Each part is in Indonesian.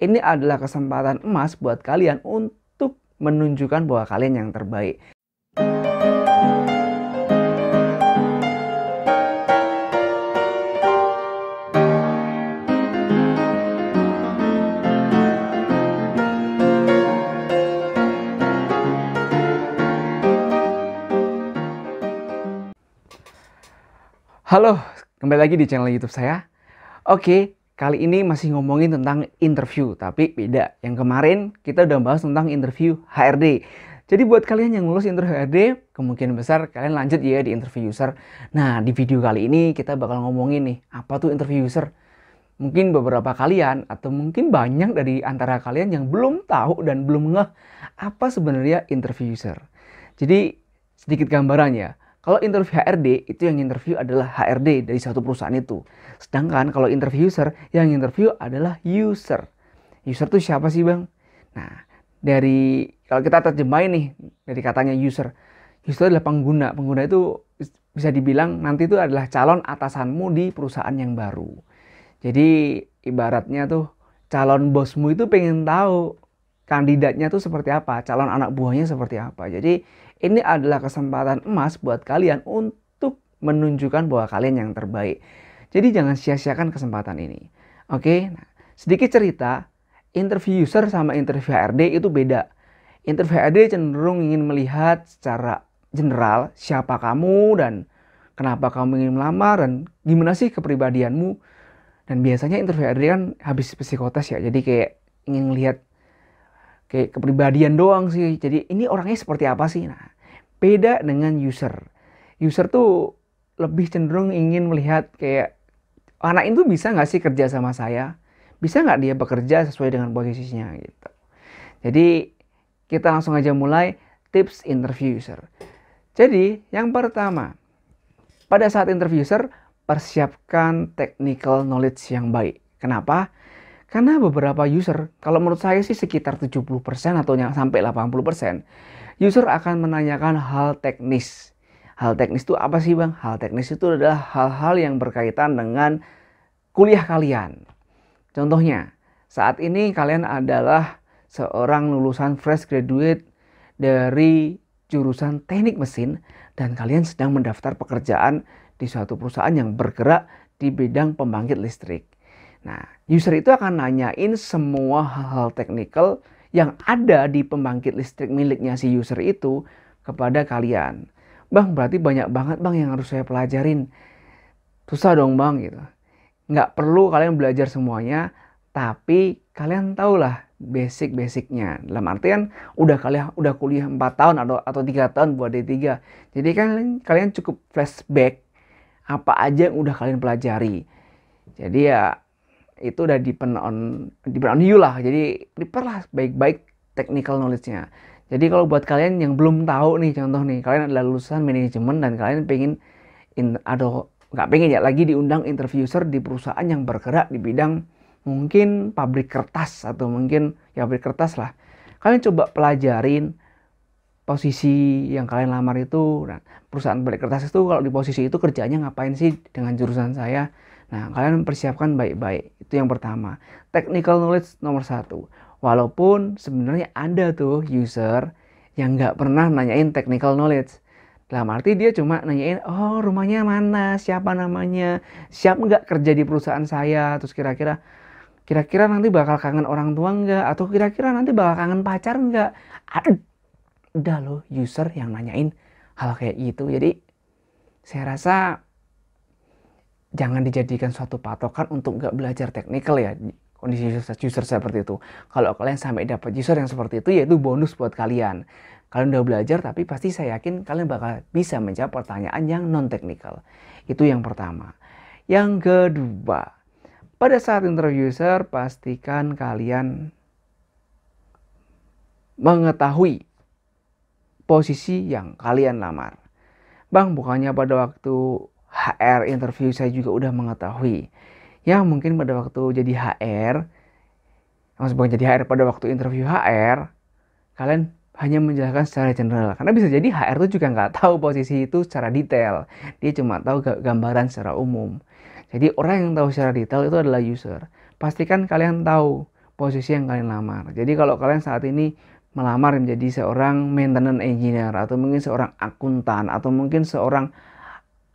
ini adalah kesempatan emas buat kalian untuk menunjukkan bahwa kalian yang terbaik. Halo, kembali lagi di channel YouTube saya. Oke, kali ini masih ngomongin tentang interview, tapi beda. Yang kemarin kita udah bahas tentang interview HRD. Jadi buat kalian yang lulus interview HRD, kemungkinan besar kalian lanjut ya di interview user. Nah, di video kali ini kita bakal ngomongin nih, apa tuh interview user? Mungkin beberapa kalian atau mungkin banyak dari antara kalian yang belum tahu dan belum ngeh apa sebenarnya interview user. Jadi sedikit gambarannya. Kalau interview HRD, itu yang interview adalah HRD dari suatu perusahaan itu. Sedangkan kalau interview user, yang interview adalah user. User itu siapa sih bang? Nah, kalau kita terjemahin nih, dari katanya user. User adalah pengguna. Pengguna itu bisa dibilang nanti itu adalah calon atasanmu di perusahaan yang baru. Jadi ibaratnya tuh calon bosmu itu pengen tahu kandidatnya tuh seperti apa, calon anak buahnya seperti apa. Jadi ini adalah kesempatan emas buat kalian untuk menunjukkan bahwa kalian yang terbaik. Jadi jangan sia-siakan kesempatan ini. Oke, nah, sedikit cerita, interview user sama interview HRD itu beda. Interview HRD cenderung ingin melihat secara general siapa kamu dan kenapa kamu ingin melamar dan gimana sih kepribadianmu. Dan biasanya interview HRD kan habis psikotes ya, jadi kayak ingin melihat kayak kepribadian doang sih. Jadi ini orangnya seperti apa sih? Nah, beda dengan user. User tuh lebih cenderung ingin melihat kayak anak itu bisa nggak sih kerja sama saya? Bisa nggak dia bekerja sesuai dengan posisinya gitu. Jadi kita langsung aja mulai tips interview user. Jadi yang pertama, pada saat interview user, persiapkan technical knowledge yang baik. Kenapa? Karena beberapa user, kalau menurut saya sih sekitar 70% atau sampai 80%, user akan menanyakan hal teknis. Hal teknis itu apa sih bang? Hal teknis itu adalah hal-hal yang berkaitan dengan kuliah kalian. Contohnya, saat ini kalian adalah seorang lulusan fresh graduate dari jurusan teknik mesin dan kalian sedang mendaftar pekerjaan di suatu perusahaan yang bergerak di bidang pembangkit listrik. Nah, user itu akan nanyain semua hal-hal teknikal yang ada di pembangkit listrik miliknya si user itu kepada kalian. Bang, berarti banyak banget bang yang harus saya pelajarin. Susah dong bang gitu. Nggak perlu kalian belajar semuanya, tapi kalian tahulah basic-basicnya. Dalam artian udah kuliah 4 tahun atau 3 tahun buat D3. Jadi kalian cukup flashback apa aja yang udah kalian pelajari. Jadi ya itu udah depend on you lah. Jadi prepare lah baik-baik technical knowledge-nya. Jadi kalau buat kalian yang belum tahu nih, contoh nih, kalian adalah lulusan manajemen dan kalian pengen nggak pengen ya lagi diundang interview user di perusahaan yang bergerak di bidang mungkin pabrik kertas atau mungkin ya pabrik kertas lah. Kalian coba pelajarin posisi yang kalian lamar itu. Nah, perusahaan pabrik kertas itu kalau di posisi itu kerjanya ngapain sih dengan jurusan saya? Nah, kalian persiapkan baik-baik. Itu yang pertama. Technical knowledge nomor 1. Walaupun sebenarnya ada tuh user yang nggak pernah nanyain technical knowledge. Dalam arti dia cuma nanyain, oh rumahnya mana, siapa namanya, siap nggak kerja di perusahaan saya, terus kira-kira nanti bakal kangen orang tua nggak, atau kira-kira nanti bakal kangen pacar nggak. Ada loh user yang nanyain hal kayak gitu. Jadi saya rasa jangan dijadikan suatu patokan untuk nggak belajar teknikal ya kondisi user seperti itu. Kalau kalian sampai dapat user yang seperti itu, ya itu bonus buat kalian. Kalian udah belajar, tapi pasti saya yakin kalian bakal bisa menjawab pertanyaan yang non teknikal. Itu yang pertama. Yang kedua, pada saat interview user pastikan kalian mengetahui posisi yang kalian lamar. Bang, bukannya pada waktu HR interview saya juga udah mengetahui. Ya mungkin pada waktu jadi HR, bukan jadi HR, pada waktu interview HR, kalian hanya menjelaskan secara general. Karena bisa jadi HR itu juga nggak tahu posisi itu secara detail. Dia cuma tahu gambaran secara umum. Jadi orang yang tahu secara detail itu adalah user. Pastikan kalian tahu posisi yang kalian lamar. Jadi kalau kalian saat ini melamar menjadi seorang maintenance engineer, atau mungkin seorang akuntan, atau mungkin seorang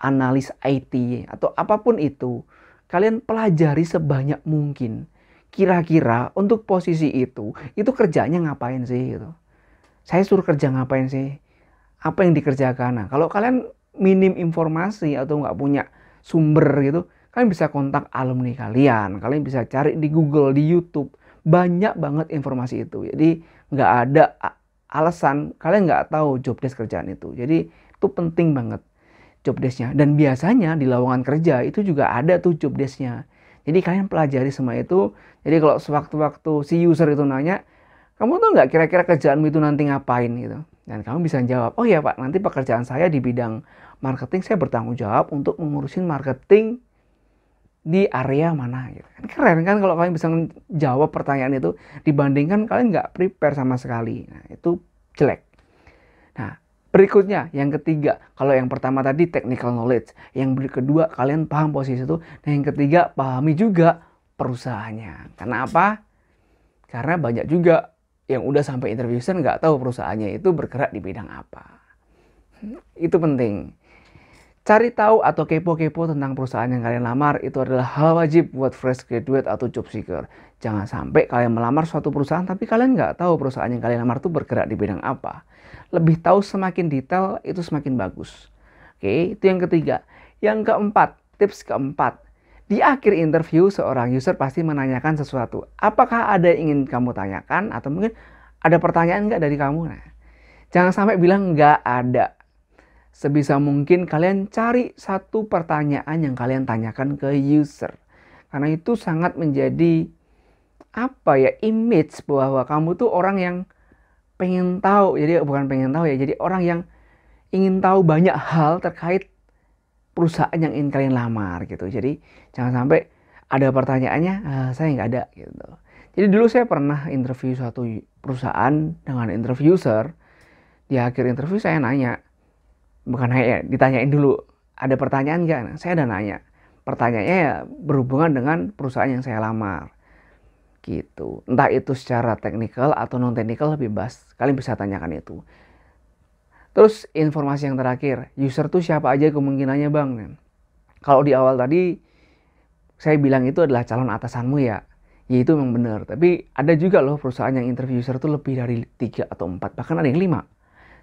analis IT, atau apapun itu, kalian pelajari sebanyak mungkin. Kira-kira untuk posisi itu kerjanya ngapain sih gitu. Saya suruh kerja ngapain sih? Apa yang dikerjakan? Nah, kalau kalian minim informasi atau nggak punya sumber gitu, kalian bisa kontak alumni kalian. Kalian bisa cari di Google, di YouTube. Banyak banget informasi itu. Jadi nggak ada alasan kalian nggak tahu job desk kerjaan itu. Jadi itu penting banget job desk-nya. Dan biasanya di lowongan kerja itu juga ada tuh job desk-nya. Jadi kalian pelajari semua itu. Jadi kalau sewaktu-waktu si user itu nanya, kamu tuh nggak kira-kira kerjaanmu itu nanti ngapain gitu. Dan kamu bisa jawab, oh ya Pak, nanti pekerjaan saya di bidang marketing, saya bertanggung jawab untuk mengurusin marketing di area mana gitu. Kan keren kan kalau kalian bisa jawab pertanyaan itu dibandingkan kalian nggak prepare sama sekali. Nah, itu jelek. Nah, berikutnya yang ketiga, kalau yang pertama tadi technical knowledge, yang kedua kalian paham posisi itu, dan yang ketiga pahami juga perusahaannya. Karena apa? Karena banyak juga yang udah sampai interview nggak tahu perusahaannya itu bergerak di bidang apa. Itu penting. Cari tahu atau kepo-kepo tentang perusahaan yang kalian lamar itu adalah hal wajib buat fresh graduate atau job seeker. Jangan sampai kalian melamar suatu perusahaan tapi kalian nggak tahu perusahaan yang kalian lamar itu bergerak di bidang apa. Lebih tahu semakin detail itu semakin bagus. Oke, itu yang ketiga. Yang keempat, tips keempat. Di akhir interview, seorang user pasti menanyakan sesuatu. Apakah ada yang ingin kamu tanyakan? Atau mungkin ada pertanyaan nggak dari kamu? Nah, jangan sampai bilang nggak ada. Sebisa mungkin kalian cari satu pertanyaan yang kalian tanyakan ke user. Karena itu sangat menjadi image bahwa kamu tuh orang yang pengen tahu. Jadi bukan pengen tahu ya, jadi orang yang ingin tahu banyak hal terkait perusahaan yang ingin kalian lamar gitu. Jadi jangan sampai ada pertanyaannya, saya nggak ada gitu. Jadi dulu saya pernah interview suatu perusahaan dengan interviewer. Di akhir interview saya nanya, bukan hanya ditanyain dulu, ada pertanyaan nggak? Nah, saya ada nanya. Pertanyaannya ya berhubungan dengan perusahaan yang saya lamar. Gitu. Entah itu secara teknikal atau non teknikal bebas. Kalian bisa tanyakan itu. Terus informasi yang terakhir, user tuh siapa aja kemungkinannya bang? Kalau di awal tadi saya bilang itu adalah calon atasanmu ya. Ya itu memang benar. Tapi ada juga loh perusahaan yang interview user tuh lebih dari 3 atau 4. Bahkan ada yang 5.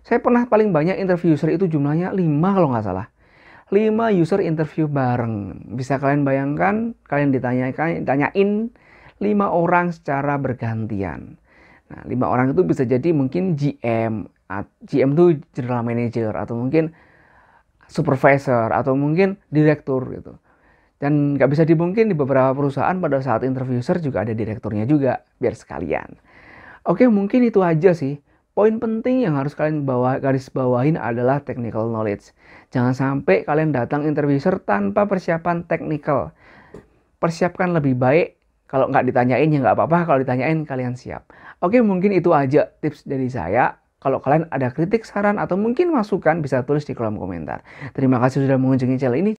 Saya pernah paling banyak interview user itu jumlahnya 5 kalau nggak salah. 5 user interview bareng. Bisa kalian bayangkan, kalian ditanyain 5 orang secara bergantian. Nah, 5 orang itu bisa jadi mungkin GM itu general manager, atau mungkin supervisor, atau mungkin direktur gitu. Dan nggak bisa dipungkiri di beberapa perusahaan pada saat interview user juga ada direkturnya juga, biar sekalian. Oke, mungkin itu aja sih. Poin penting yang harus kalian garis bawahin adalah technical knowledge. Jangan sampai kalian datang interview user tanpa persiapan teknikal. Persiapkan lebih baik. Kalau nggak ditanyain ya nggak apa-apa, kalau ditanyain kalian siap. Oke, mungkin itu aja tips dari saya. Kalau kalian ada kritik, saran, atau mungkin masukan bisa tulis di kolom komentar. Terima kasih sudah mengunjungi channel ini.